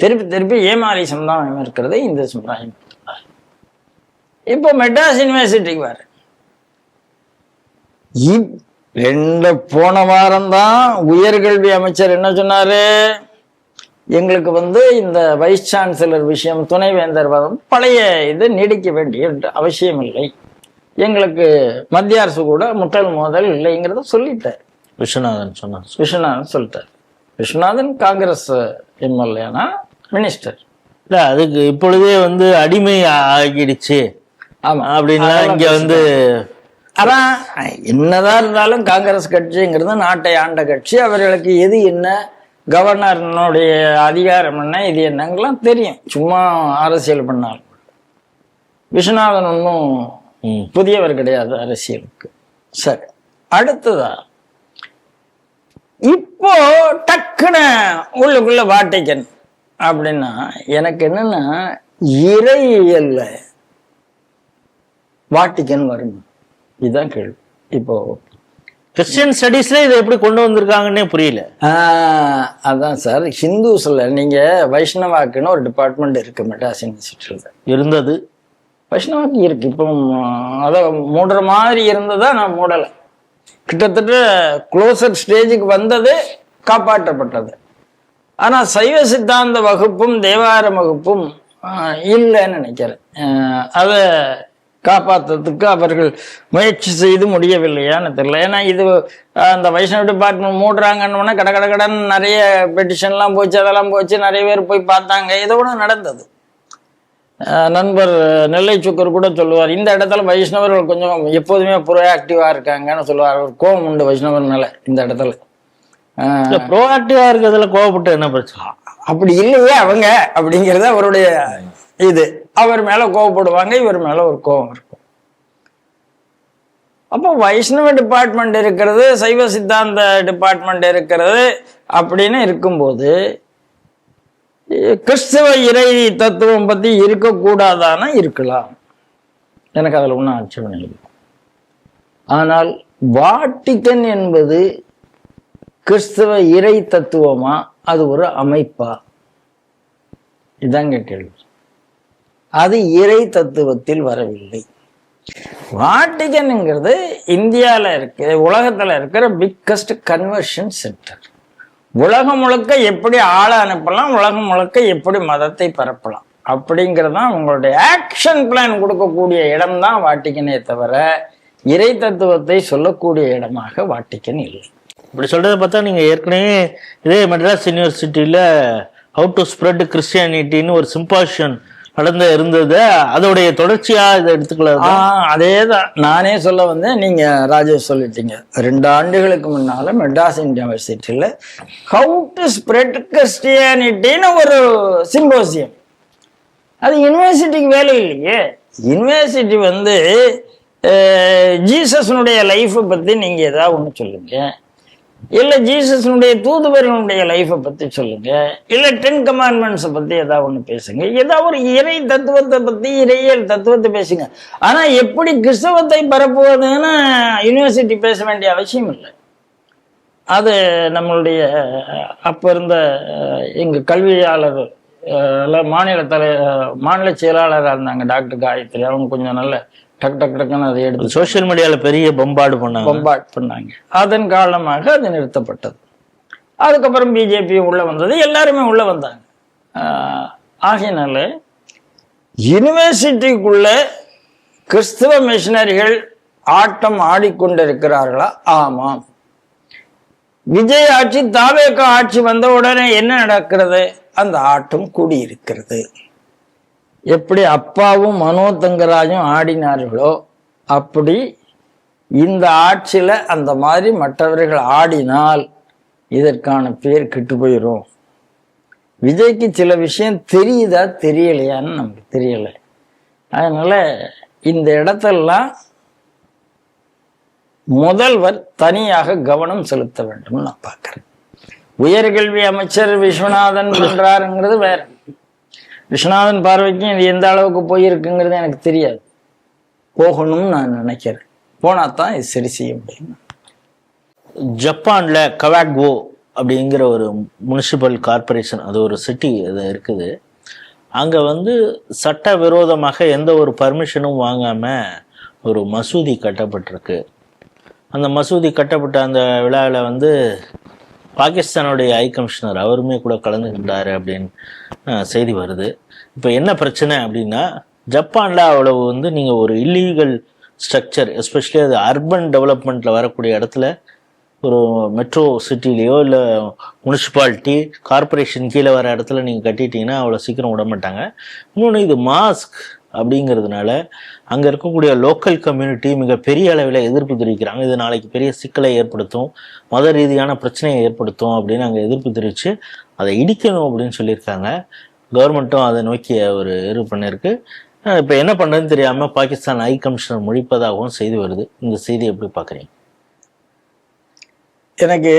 Speaker 1: திருப்பி ஏமாறி சமுதாயம் இருக்கிறது இந்து சமுதாயம். இப்போ மெட்ராஸ் யூனிவர்சிட்டிக்கு வர போன வாரம் தான் உயர்கல்வி அமைச்சர் என்ன சொன்னாரு, எங்களுக்கு வந்து இந்த வைஸ் சான்சலர் விஷயம், துணைவேந்தர் பழைய இது நீடிக்க வேண்டிய அவசியம் இல்லை, எங்களுக்கு மத்திய அரசு கூட முட்டல் மோதல் இல்லைங்கிறத சொல்லிட்டார். விஸ்வநாதன் சொல்லிட்டார். விஸ்வநாதன் காங்கிரஸ் எம்எல்ஏனா மினிஸ்டர்
Speaker 2: இல்ல, அதுக்கு இப்பொழுதே வந்து அடிமை ஆகிடுச்சு.
Speaker 1: ஆமா
Speaker 2: அப்படின்னா இங்க வந்து
Speaker 1: அதான் என்னதான் இருந்தாலும் காங்கிரஸ் கட்சிங்கிறது நாட்டை ஆண்ட கட்சி. அவர்களுக்கு எது என்ன, கவர்னருடைய அதிகாரம் என்ன, இது என்னங்கெல்லாம் தெரியும். சும்மா அரசியல் பண்ணாலும் விஸ்வநாதன் ஒன்றும் புதியவர் கிடையாது அரசியலுக்கு. சரி, அடுத்ததா இப்போ டக்குன்னு உள்ளுக்குள்ள வாட்டிக்கன் அப்படின்னா எனக்கு என்னன்னா இறையியல்ல வாட்டிக்கன் வரும், இதுதான் கேள்வி. இப்போ
Speaker 2: கிறிஸ்டியன் ஸ்டடீஸ்ல இதை எப்படி கொண்டு வந்திருக்காங்கன்னே புரியல.
Speaker 1: அதான் சார், ஹிந்துஸ்ல நீங்க வைஷ்ணவாக்குன்னு ஒரு டிபார்ட்மெண்ட் இருக்கு மெட்ராஸ் யூனிவர்சிட்டியில.
Speaker 2: இருந்தது,
Speaker 1: வைஷ்ணவாக்கு இருக்கு. இப்போ அதை மூடுற மாதிரி இருந்ததா, நான் மூடலை. கிட்டத்தட்ட க்ளோசர் ஸ்டேஜுக்கு வந்தது, காப்பாற்றப்பட்டது. ஆனா சைவ சித்தாந்த வகுப்பும் தேவார வகுப்பும் இல்லைன்னு நினைக்கிறேன். அதை காப்பாற்றுறதுக்கு அவர்கள் முயற்சி செய்து முடியவில்லையான்னு தெரியல. ஏன்னா இது அந்த வைஷ்ணவ டிபார்ட்மெண்ட் மூடுறாங்கன்னு கடன் நிறைய பெட்டிஷன்லாம் போச்சு, அதெல்லாம் போச்சு, நிறைய பேர் போய் பார்த்தாங்க, இதோட நடந்தது. நண்பர் நெல்லை சுக்கர் கூட சொல்லுவார், இந்த இடத்துல வைஷ்ணவர்கள் கொஞ்சம் எப்போதுமே ப்ரோஆக்டிவா இருக்காங்கன்னு சொல்லுவார். ஒரு கோபம் உண்டு வைஷ்ணவர்னால இந்த இடத்துல.
Speaker 2: ப்ரோஆக்டிவா இருக்கிறதுல கோவப்பட்டு என்ன பிரச்சனை?
Speaker 1: அப்படி இல்லையே அவங்க அப்படிங்கிறது அவருடைய இது. அவர் மேல கோவப்படுவாங்க, இவர் மேல ஒரு கோபம் இருக்கும். அப்போ வைஷ்ணவ டிபார்ட்மெண்ட் இருக்கிறது, சைவ சித்தாந்த டிபார்ட்மெண்ட் இருக்கிறது அப்படின்னு இருக்கும்போது கிறிஸ்தவ இறை தத்துவம் பத்தி இருக்கக்கூடாதானா இருக்கலாம், எனக்கு அதுல ஒன்றும் ஆட்சேபனை இல்லை. ஆனால் வாட்டிக்கன் என்பது கிறிஸ்தவ இறை தத்துவமா, அது ஒரு அமைப்பா? இதாங்க கேள்வி. அது இறை தத்துவத்தில் வரவில்லை. வாட்டிக்கன்ங்கிறது இந்தியாவில் இருக்கு, உலகத்துல இருக்கிற பிக்கஸ்ட் கன்வர்ஷன் சென்டர். உலகம் முழுக்க எப்படி ஆளை அனுப்பலாம், உலகம் முழுக்க எப்படி மதத்தை பரப்பலாம் அப்படிங்கிறதான் உங்களுடைய ஆக்ஷன் பிளான் கொடுக்கக்கூடிய இடம் தான் வாட்டிக்கனே தவிர இறை தத்துவத்தை சொல்லக்கூடிய இடமாக வாட்டிக்கன் இல்லை.
Speaker 2: இப்படி சொல்றதை பார்த்தா நீங்க ஏற்கனவே இதே மெட்ராஸ் யூனிவர்சிட்டியில ஹவு டு ஸ்ப்ரெட் கிறிஸ்டியானிட்டின்னு ஒரு சிம்பாஷன் நடந்து இருந்தது, அதோடைய தொடர்ச்சியா இதை எடுத்துக்கலாம்.
Speaker 1: அதேதான் நானே சொல்ல வந்தேன், நீங்க ராஜேஷ் சொல்லிட்டீங்க. 2 ஆண்டுகளுக்கு முன்னால மெட்ராஸ் யூனிவர்சிட்டியில ஹவு டு ஸ்ப்ரெட் கிறிஸ்டியானிட்டின்னு ஒரு சிம்போசியம். அது யூனிவர்சிட்டிக்கு வேலை இல்லையே. யூனிவர்சிட்டி ஜீசஸ்னுடைய லைஃப்பை பத்தி நீங்க ஏதாவது ஒண்ணு சொல்லுங்க, இல்ல ஜீசஸ்னுடைய தூதுவர்களுடைய லைஃப்பை பத்தி சொல்லுங்க, இல்ல 10 கமாண்ட்மெண்ட்ஸை பத்தி ஏதாவது ஒண்ணு பேசுங்க, ஏதாவது ஒரு இறை தத்துவத்தை பத்தி, இறையியல் தத்துவத்தை பேசுங்க. ஆனா எப்படி கிறிஸ்தவத்தை பரப்புவதுன்னு யூனிவர்சிட்டி பேச வேண்டிய அவசியம் இல்லை. அது நம்மளுடைய அப்ப இருந்த எங்க கல்வியாளர் மாநில செயலாளராக இருந்தாங்க டாக்டர் காயத்ரி, அவங்க கொஞ்சம் நல்ல டக்குன்னு அதை எடுத்து
Speaker 2: சோசியல் மீடியால பெரிய பம்பாடு
Speaker 1: பண்ணாங்க. அதன் காரணமாக அது நிறுத்தப்பட்டது. அதுக்கப்புறம் பிஜேபி உள்ள வந்தது, எல்லாருமே உள்ள வந்தாங்க. ஆகையினால யூனிவர்சிட்டிக்குள்ள கிறிஸ்தவ மிஷனரிகள் ஆட்டம் ஆடிக்கொண்டிருக்கிறார்களா? ஆமாம். விஜய் ஆட்சி, தாவேக ஆட்சி வந்த உடனே என்ன நடக்கிறது? அந்த ஆட்டம் கூடியிருக்கிறது. எப்படி அப்பாவும் மனோ தங்கராஜும் ஆடினார்களோ அப்படி இந்த ஆட்சியில அந்த மாதிரி மற்றவர்கள் ஆடினால் இதற்கான பேர் கெட்டு போயிடும். விஜய்க்கு சில விஷயம் தெரியுதா தெரியலையான்னு நமக்கு தெரியல. அதனால இந்த இடத்தெல்லாம் முதல்வர் தனியாக கவனம் செலுத்த வேண்டும் நான் பார்க்கிறேன். உயர்கல்வி அமைச்சர் விஸ்வநாதன் பண்றாருங்கிறது வேற. விஸ்வநாதன் பார்வைக்கும் இது எந்த அளவுக்கு போயிருக்குங்கிறது எனக்கு தெரியாது. போகணும்னு நான் நினைக்கிறேன். போனாதான் இது சரி செய்ய முடியும்.
Speaker 2: ஜப்பான்ல கவாட்கோ அப்படிங்கிற ஒரு முனிசிபல் கார்பரேஷன், அது ஒரு சிட்டி அது இருக்குது. அங்கே சட்ட விரோதமாக எந்த ஒரு பர்மிஷனும் வாங்காமல் ஒரு மசூதி கட்டப்பட்டிருக்கு. அந்த மசூதி கட்டப்பட்ட அந்த விழாவில் பாகிஸ்தானுடைய ஹை கமிஷனர் அவருமே கூட கலந்துக்கிட்டாரு அப்படின்னு செய்தி வருது. இப்போ என்ன பிரச்சனை அப்படின்னா, ஜப்பானில் அவ்வளவு நீங்கள் ஒரு இல்லீகல் ஸ்ட்ரக்சர், எஸ்பெஷலி அது அர்பன் டெவலப்மெண்ட்டில் வரக்கூடிய இடத்துல, ஒரு மெட்ரோ சிட்டிலேயோ இல்லை முனிசிபாலிட்டி கார்பரேஷன் கீழே வர இடத்துல நீங்கள் கட்டிட்டீங்கன்னா அவ்வளோ சீக்கிரம் விட மாட்டாங்க. இன்னொன்று, இது மாஸ்க் அப்படிங்கிறதுனால அங்கே இருக்கக்கூடிய லோக்கல் கம்யூனிட்டி மிகப்பெரிய அளவில் எதிர்ப்பு தெரிவிக்கிறாங்க. இது நாளைக்கு பெரிய சிக்கலை ஏற்படுத்தும், மத ரீதியான பிரச்சனையை ஏற்படுத்தும் அப்படின்னு அங்கே எதிர்ப்பு தெரிவித்து அதை இடிக்கணும் அப்படின்னு சொல்லியிருக்காங்க. கவர்மெண்ட்டும் அதை நோக்கிய ஒரு இது பண்ணியிருக்கு. இப்போ என்ன பண்ணுறதுன்னு தெரியாமல் பாகிஸ்தான் ஹை கமிஷனர் முடிப்பதாகவும் செய்தி வருது. இந்த செய்தி எப்படி பார்க்குறீங்க?
Speaker 1: எனக்கு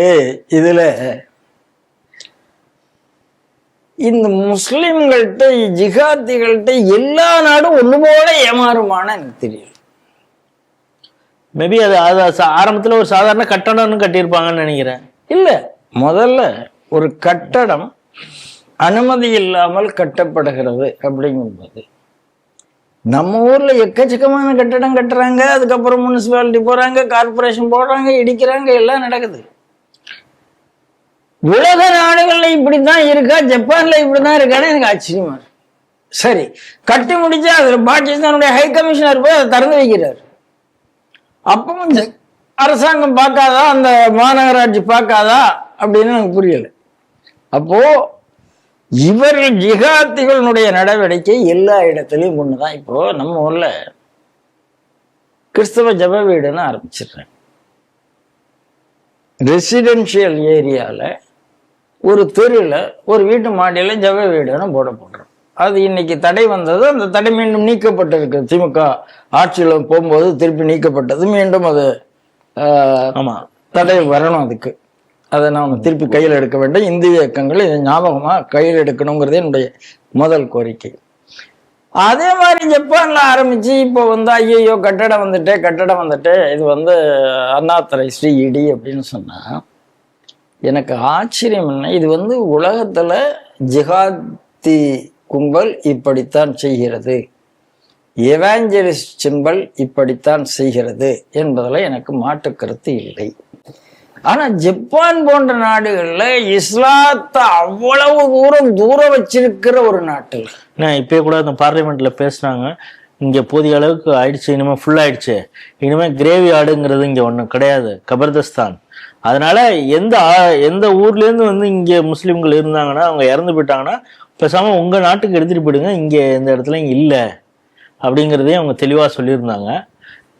Speaker 1: இதுல இந்த முஸ்லிம்கள்ட்ட ஜிகாதிகள்கிட்ட எல்லா நாடும் ஒண்ணு போல ஏமாறுமான எனக்கு தெரியல.
Speaker 2: மேபி அது ஆரம்பத்தில் ஒரு சாதாரண கட்டடம்னு கட்டியிருப்பாங்கன்னு நினைக்கிறேன்.
Speaker 1: இல்ல, முதல்ல ஒரு கட்டடம் அனுமதி இல்லாமல் கட்டப்படுகிறது அப்படிங்கும்போது நம்ம ஊர்ல எக்கச்சக்கமான கட்டடம் கட்டுறாங்க, அதுக்கப்புறம் முனிசிபாலிட்டி போறாங்க, கார்பரேஷன் போடுறாங்க, இடிக்கிறாங்க, எல்லாம் நடக்குது. உலக நாடுகள்ல இப்படித்தான் இருக்கா, ஜப்பான்ல இப்படிதான் இருக்கான்னு எனக்கு ஆச்சரியமா இருக்கு. சரி, கட்டி முடிச்சா அதுல பாகிஸ்தானுடைய ஹை கமிஷனர் போய் அதை திறந்து வைக்கிறார். அப்பவும் அரசாங்கம் பார்க்காதா, அந்த மாநகராட்சி பார்க்காதா அப்படின்னு எனக்கு புரியல. அப்போ இவர்கள் ஜிகாதிகளுடைய நடவடிக்கை எல்லா இடத்துலயும் ஒண்ணுதான். இப்போ நம்ம ஊர்ல கிறிஸ்தவ ஜப வீடுன்னு ஆரம்பிச்சிடுறேன். ரெசிடென்சியல் ஏரியால ஒரு தெருவில் ஒரு வீட்டு மாடியில ஜப வீடுன்னு போடுறோம். அது இன்னைக்கு தடை வந்தது, அந்த தடை மீண்டும் நீக்கப்பட்டிருக்கு. திமுக ஆட்சியில் போகும்போது திருப்பி நீக்கப்பட்டது. மீண்டும் அது தடை வரணும். அதுக்கு அதை நாம் திருப்பி கையில் எடுக்க வேண்டும். இந்திய இயக்கங்கள் இதை ஞாபகமா கையில் எடுக்கணுங்கிறதே என்னுடைய முதல் கோரிக்கை. அதே மாதிரி ஜப்பான்ல ஆரம்பிச்சு இப்போ ஐயோ கட்டடம் வந்துட்டு இது அண்ணாதுரை ஸ்ரீ இடி அப்படின்னு சொன்னா எனக்கு ஆச்சரியம் என்ன, இது உலகத்துல ஜிகாதி கும்பல் இப்படித்தான் செய்கிறது, எவாஞ்சலிஸ்ட் சிம்பல் இப்படித்தான் செய்கிறது என்பதுல எனக்கு மாற்று கருத்து இல்லை. ஆனா ஜப்பான் போன்ற நாடுகள்ல இஸ்லாத்தை அவ்வளவு தூரம் வச்சிருக்கிற ஒரு நாட்டில்
Speaker 2: இப்பயே கூட அந்த பார்லிமெண்ட்ல பேசுனாங்க, இங்க போதிய அளவுக்கு ஆயிடுச்சு, இனிமே ஃபுல் ஆயிடுச்சு, இனிமே கிரேவி ஆடுங்கிறது இங்க ஒண்ணும் கிடையாது, கபர்தஸ்தான். அதனால எந்த ஊர்ல இருந்து இங்க முஸ்லிம்கள் இருந்தாங்கன்னா, அவங்க இறந்து போயிட்டாங்கன்னா பேசாம உங்க நாட்டுக்கு எடுத்துட்டு போயிடுங்க, இங்க எந்த இடத்துல இங்க இல்லை அப்படிங்கிறதையும் அவங்க தெளிவா சொல்லியிருந்தாங்க.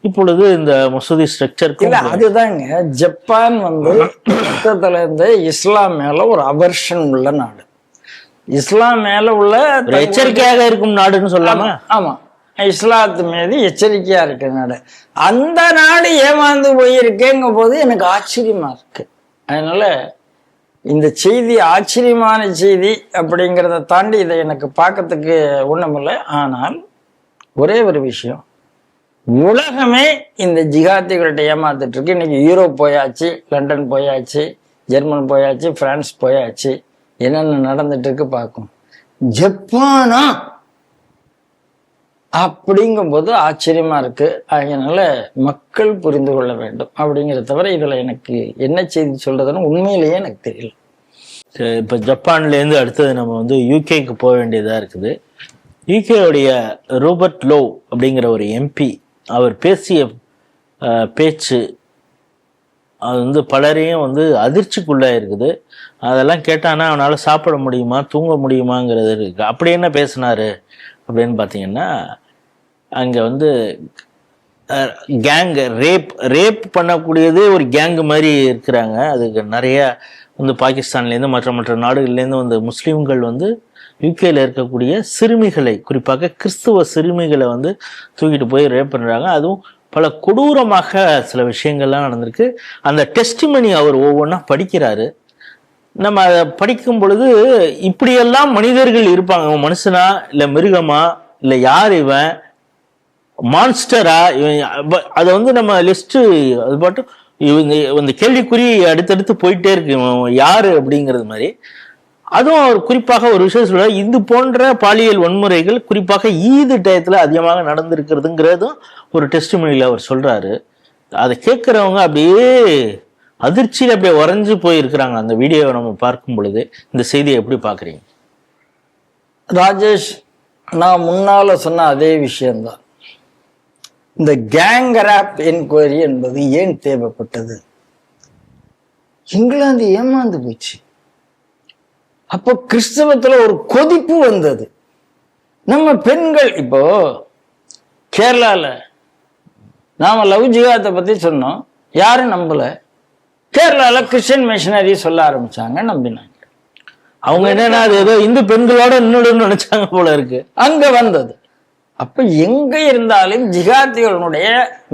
Speaker 2: இப்பொழுது இந்த மசூதி ஸ்ட்ரக்சருக்கு
Speaker 1: அதுதாங்க ஜப்பான் மொத்தத்துல இருந்து இஸ்லாம் மேல ஒரு அவர்ஷன் உள்ள நாடு, இஸ்லாம் மேல உள்ள
Speaker 2: எச்சரிக்கையாக இருக்கும் நாடுன்னு சொல்லாம.
Speaker 1: ஆமா, இஸ்லாத்து மீது எச்சரிக்கையா இருக்கிற நாடு. அந்த நாடு ஏமாந்து போயிருக்கேங்க போது எனக்கு ஆச்சரியமா இருக்கு. அதனால இந்த செய்தி ஆச்சரியமான செய்தி அப்படிங்கிறத தாண்டி இதை எனக்கு பார்க்கறதுக்கு ஒண்ணுமில்லை. ஆனால் ஒரே ஒரு விஷயம், உலகமே இந்த ஜிகாதிகள்கிட்ட ஏமாத்துட்டு இருக்கு. இன்னைக்கு யூரோப் போயாச்சு, லண்டன் போயாச்சு, ஜெர்மன் போயாச்சு, பிரான்ஸ் போயாச்சு, என்னென்ன நடந்துட்டு இருக்கு பார்க்கும். ஜப்பானா அப்படிங்கும்போது ஆச்சரியமா இருக்கு. அதனால மக்கள் புரிந்து கொள்ள வேண்டும் அப்படிங்கிறத தவிர இதுல எனக்கு என்ன செய்தி சொல்றதுன்னு உண்மையிலேயே எனக்கு தெரியல.
Speaker 2: இப்ப ஜப்பான்ல இருந்து அடுத்தது நம்ம யூகேக்கு போக வேண்டியதா இருக்குது. யூகேவுடைய ரோபர்ட் லோ அப்படிங்கிற ஒரு எம்பி, அவர் பேசிய பேச்சு அது பலரையும் அதிர்ச்சிக்குள்ளா இருக்குது. அதெல்லாம் கேட்டானா அவனால சாப்பிட முடியுமா, தூங்க முடியுமாங்கிறது இருக்கு. அப்படி என்ன பேசினாரு அப்படின்னு பார்த்தீங்கன்னா, அங்கே கேங் ரேப் பண்ணக்கூடியதே ஒரு கேங்கு மாதிரி இருக்கிறாங்க. அதுக்கு நிறைய பாகிஸ்தான்லேருந்து மற்ற நாடுகள்லேருந்து முஸ்லீம்கள் யூகேல இருக்கக்கூடிய சிறுமிகளை, குறிப்பாக கிறிஸ்துவ சிறுமிகளை தூக்கிட்டு போய் ரேப் பண்ணுறாங்க. அதுவும் பல கொடூரமாக சில விஷயங்கள்லாம் நடந்திருக்கு. அந்த டெஸ்டிமனி அவர் ஒவ்வொன்றா படிக்கிறாரு. நம்ம அதை படிக்கும் பொழுது இப்படியெல்லாம் மனிதர்கள் இருப்பாங்க, மனுஷனா இல்லை மிருகமா இல்லை யார் இவன், மான்ஸ்டரா இவன், அதை நம்ம லிஸ்ட் அது பாட்டு இந்த கேள்விக்குறி அடுத்தடுத்து போயிட்டே இருக்கு, யாரு அப்படிங்கிறது மாதிரி. அதுவும் அவர் குறிப்பாக ஒரு விஷயம் சொல்ல, இது போன்ற பாலியல் வன்முறைகள் குறிப்பாக ஈது டயத்துல அதிகமாக நடந்திருக்கிறதுங்கிறதும் ஒரு டெஸ்டிமனியில் அவர் சொல்றாரு. அதை கேட்கிறவங்க அப்படியே அதிர்ச்சியில் அப்படியே உறைஞ்சு போயிருக்கிறாங்க. அந்த வீடியோவை நம்ம பார்க்கும் பொழுது இந்த செய்தியை எப்படி பார்க்குறீங்க
Speaker 1: ராஜேஷ்? நான் முன்னால சொன்ன அதே விஷயம்தான். இந்த கேங் ரேப் என்கொயரி என்பது ஏன் தேவைப்பட்டது? இங்கிலாந்து ஏமாந்து போச்சு. அப்போ கிறிஸ்தவத்துல ஒரு கொதிப்பு வந்தது. நம்ம பெண்கள் இப்போ கேரளால நாம லவ் ஜிகாத்தை பத்தி சொன்னோம், யாரும் நம்பல. கேரளால கிறிஸ்டியன் மிஷனரி சொல்ல ஆரம்பிச்சாங்க, நம்பினாங்க.
Speaker 2: அவங்க என்னன்னா அது ஏதோ இந்து பெண்களோட இன்னொரு நினைச்சாங்க போல இருக்கு.
Speaker 1: அங்க வந்தது அப்ப எங்க இருந்தாலும் ஜிகாதிகளுடைய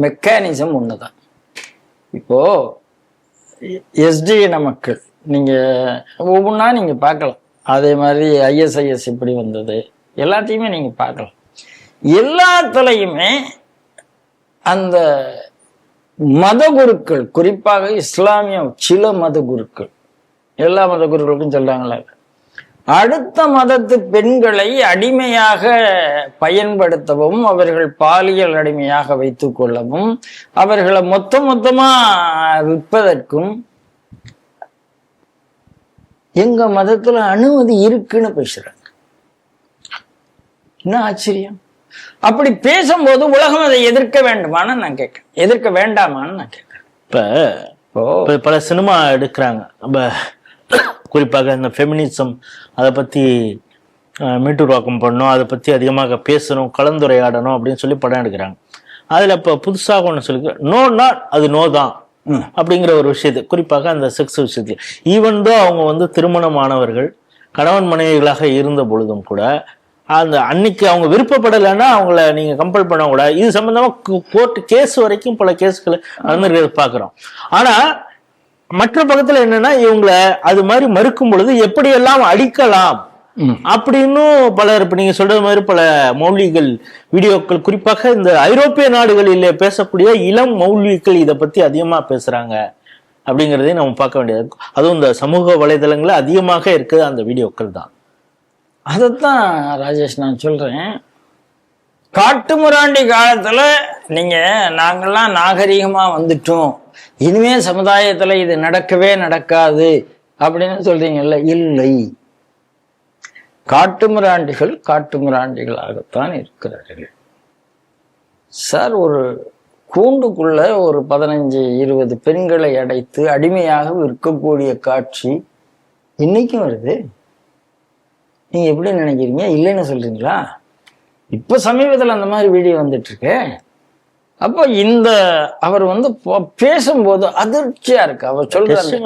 Speaker 1: மெக்கானிசம் ஒண்ணுதான். இப்போ எஸ்டிஎன மக்கள் நீங்க ஒவ்வொன்றா நீங்க பார்க்கலாம். அதே மாதிரி ISIS இப்படி வந்தது எல்லாத்தையுமே நீங்க பார்க்கலாம். எல்லாத்துலயுமே அந்த மத குருக்கள், குறிப்பாக இஸ்லாமிய சில மத குருக்கள், எல்லா மத குருக்களுக்கும் சொல்றாங்களே, அடுத்த மதத்து பெண்களை அடிமையாக பயன்படுத்தவும், அவர்கள் பாலியல் அடிமையாக வைத்துக் கொள்ளவும், அவர்களை மொத்தமா விற்பதற்கும் எங்க மதத்துல அனுமதி இருக்குன்னு பேசுறாங்க. என்ன ஆச்சரியம்! அப்படி பேசும்போது உலகம் அதை எதிர்க்க வேண்டுமான்னு நான் கேட்கிறேன், எதிர்க்க வேண்டாமான்னு நான் கேட்கிறேன்.
Speaker 2: இப்ப பல சினிமா எடுக்கிறாங்க, குறிப்பாக இந்த ஃபெமினிசம், அதை பத்தி மீட்டுருவாக்கம் பண்ணணும், அதை பத்தி அதிகமாக பேசணும், கலந்துரையாடணும் அப்படின்னு சொல்லி படம் எடுக்கிறாங்க. அதுல இப்ப புதுசாக ஒண்ணு சொல்லி நோ நாட் அது நோ தான் அப்படிங்கிற ஒரு விஷயத்தை, குறிப்பாக அந்த செக்ஸ் விஷயத்துல, ஈவன் தோ அவங்க திருமணமானவர்கள், கணவன் மனைவிகளாக இருந்த பொழுதும் கூட அந்த அன்னைக்கு அவங்க விருப்பப்படலைன்னா அவங்கள நீங்க கம்பல் பண்ணக்கூடாது. இது சம்பந்தமா கோர்ட் கேஸ் வரைக்கும் பல கேஸ்களை நடந்திருக்கிறத பாக்குறோம். ஆனா மற்ற பக்கத்துல என்னன்னா, இவங்களை அது மாதிரி மறுக்கும் பொழுது எப்படியெல்லாம் அடிக்கலாம் அப்படின்னு பலர், இப்ப நீங்க சொல்றது மாதிரி பல மௌலிகள் வீடியோக்கள், குறிப்பாக இந்த ஐரோப்பிய நாடுகளில் பேசக்கூடிய இளம் மௌலிகள் இதை பத்தி அதிகமா பேசுறாங்க அப்படிங்கிறதையும் நம்ம பார்க்க வேண்டியது. அதுவும் இந்த சமூக வலைதளங்கள்ல அதிகமாக இருக்குது அந்த வீடியோக்கள் தான்.
Speaker 1: அதைத்தான் ராஜேஷ் நான் சொல்றேன். காட்டுமிராண்டி காலத்துல நீங்க நாங்கெல்லாம் நாகரிகமா வந்துட்டோம், இனிமே சமுதாயத்துல இது நடக்கவே நடக்காது அப்படின்னு சொல்றீங்கல்ல, இல்லை. காட்டுமிராண்டிகள் காட்டுமிராண்டிகளாகத்தான் இருக்கிறார்கள் சார். ஒரு கூண்டுக்குள்ள ஒரு 15-20 பெண்களை அடைத்து அடிமையாக விற்கக்கூடிய காட்சி இன்னைக்கும் வருது. நீங்க எப்படி நினைக்கிறீங்க? இல்லைன்னு சொல்றீங்களா? இப்ப சமீபத்துல அந்த மாதிரி வீடியோ வந்துட்டு இருக்கு. அப்போ இந்த அவர் பேசும்போது அதிர்ச்சியா இருக்கு. அவர் சொல்றாரு,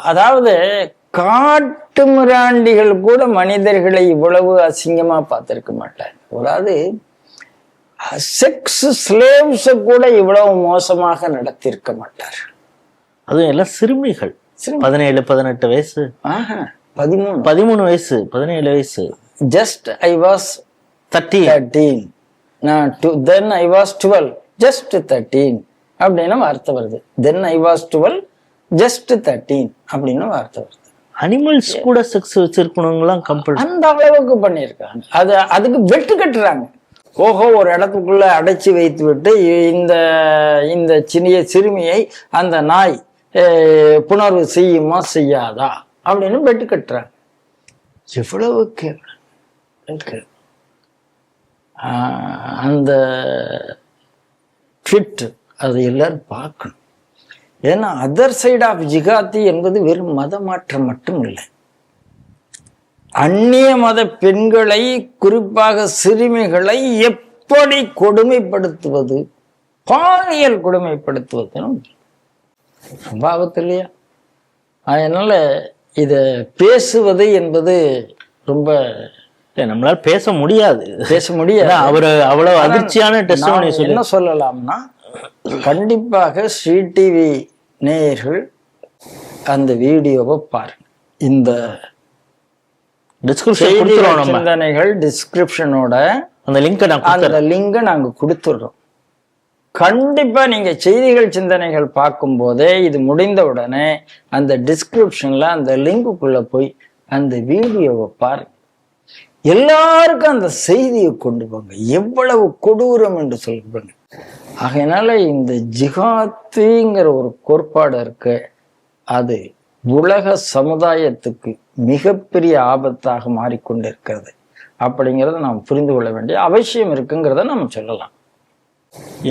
Speaker 1: அதாவது காட்டு மிராண்டிகள் கூட மனிதர்களை இவ்வளவு அசிங்கமா பார்த்திருக்க மாட்டார். அதாவது செக்ஸ் ஸ்லேவ்ஸ கூட இவ்வளவு மோசமாக நடத்திருக்க மாட்டார்.
Speaker 2: அதுவும் எல்லாம் சிறுமிகள், 17-18 வயசு, 13 வயசு, 17 வயசு.
Speaker 1: Just I was 13, then I was 12, just 13 அப்படின்னு வார்த்தை வருது. தென் ஐ வாஸ் 12, ஜஸ்ட் 13 அப்படின்னு வார்த்தை வருது.
Speaker 2: அனிமல்ஸ் கூட செக்ஸ் வச்சிருக்கணுங்களாம் கம்பல்,
Speaker 1: அந்த அளவுக்கு பண்ணியிருக்காங்க. அதுக்கு வெட்டு கட்டுறாங்க. ஓஹோ, ஒரு இடத்துக்குள்ள அடைச்சி வைத்து விட்டு இந்த சிறுமியை அந்த நாய் புணர்வு செய்யுமா செய்யாதா அப்படின்னு வெட்டு கட்டுறாங்க. எவ்வளவு அந்த ட்விட் அதை எல்லாரும் பார்க்கணும். ஏன்னா அதர் சைட் ஆஃப் ஜிகாத்தி என்பது வெறும் மத மாற்றம் மட்டும் இல்லை. அந்நிய மத பெண்களை, குறிப்பாக சிறுமிகளை எப்படி கொடுமைப்படுத்துவது, பாலியல் கொடுமைப்படுத்துவது சம்பாவத்து இல்லையா? அதனால இத பேசுவது என்பது ரொம்ப
Speaker 2: நம்மளால பேச முடியாது. அவரு அவ்வளவு அதிர்ச்சியான டெஸ்டிமோனி
Speaker 1: என்ன சொல்லலாம்னா, கண்டிப்பாக ஸ்ரீ டிவி நேயர்கள் அந்த வீடியோவை பாருங்க. இந்த சிந்தனைகள் டிஸ்கிரிப்ஷனோட அந்த லிங்கை நாங்க கொடுத்துடுறோம். கண்டிப்பா நீங்க செய்திகள் சிந்தனைகள் பார்க்கும் போதே, இது முடிந்த உடனே அந்த டிஸ்கிரிப்ஷன்ல அந்த லிங்குக்குள்ள போய் அந்த வீடியோவை பாருங்க. எல்லாருக்கும் அந்த செய்தியை கொண்டு போங்க, எவ்வளவு கொடூரம் என்று சொல்லுங்க. ஆகையினால இந்த ஜிகாத்திங்கிற ஒரு கோட்பாடு இருக்கு, அது உலக சமுதாயத்துக்கு மிகப்பெரிய ஆபத்தாக மாறிக்கொண்டிருக்கிறது. அப்படிங்கிறத நாம் புரிந்து கொள்ள வேண்டிய அவசியம் இருக்குங்கிறத நம்ம சொல்லலாம்.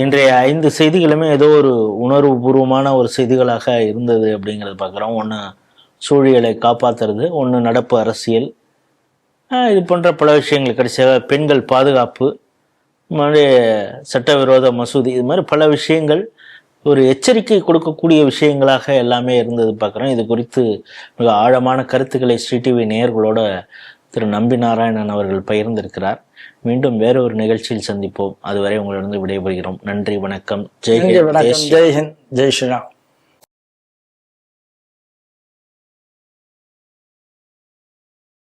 Speaker 2: இன்றைய 5 செய்திகளுமே ஏதோ ஒரு உணர்வு பூர்வமான ஒரு செய்திகளாக இருந்தது அப்படிங்கிறத பார்க்குறோம். ஒன்று சூழியலை காப்பாற்றுறது, ஒன்று நடப்பு அரசியல், இது போன்ற பல விஷயங்கள். கடைசியாக பெண்கள் பாதுகாப்பு, சட்டவிரோத மசூதி, இது மாதிரி பல விஷயங்கள் ஒரு எச்சரிக்கை கொடுக்கக்கூடிய விஷயங்களாக எல்லாமே இருந்தது பார்க்குறோம். இது குறித்து மிக ஆழமான கருத்துக்களை ஸ்ரீ டிவி நேயர்களோட திரு நம்பி நாராயணன் அவர்கள் பகிர்ந்திருக்கிறார். மீண்டும் வேறொரு நிகழ்ச்சியில் சந்திப்போம். அதுவரை உங்களிடம் விடைபெறுகிறோம். நன்றி, வணக்கம்.
Speaker 1: ஜெய் ஹிந்த், ஜெய் ஸ்ரீராம்.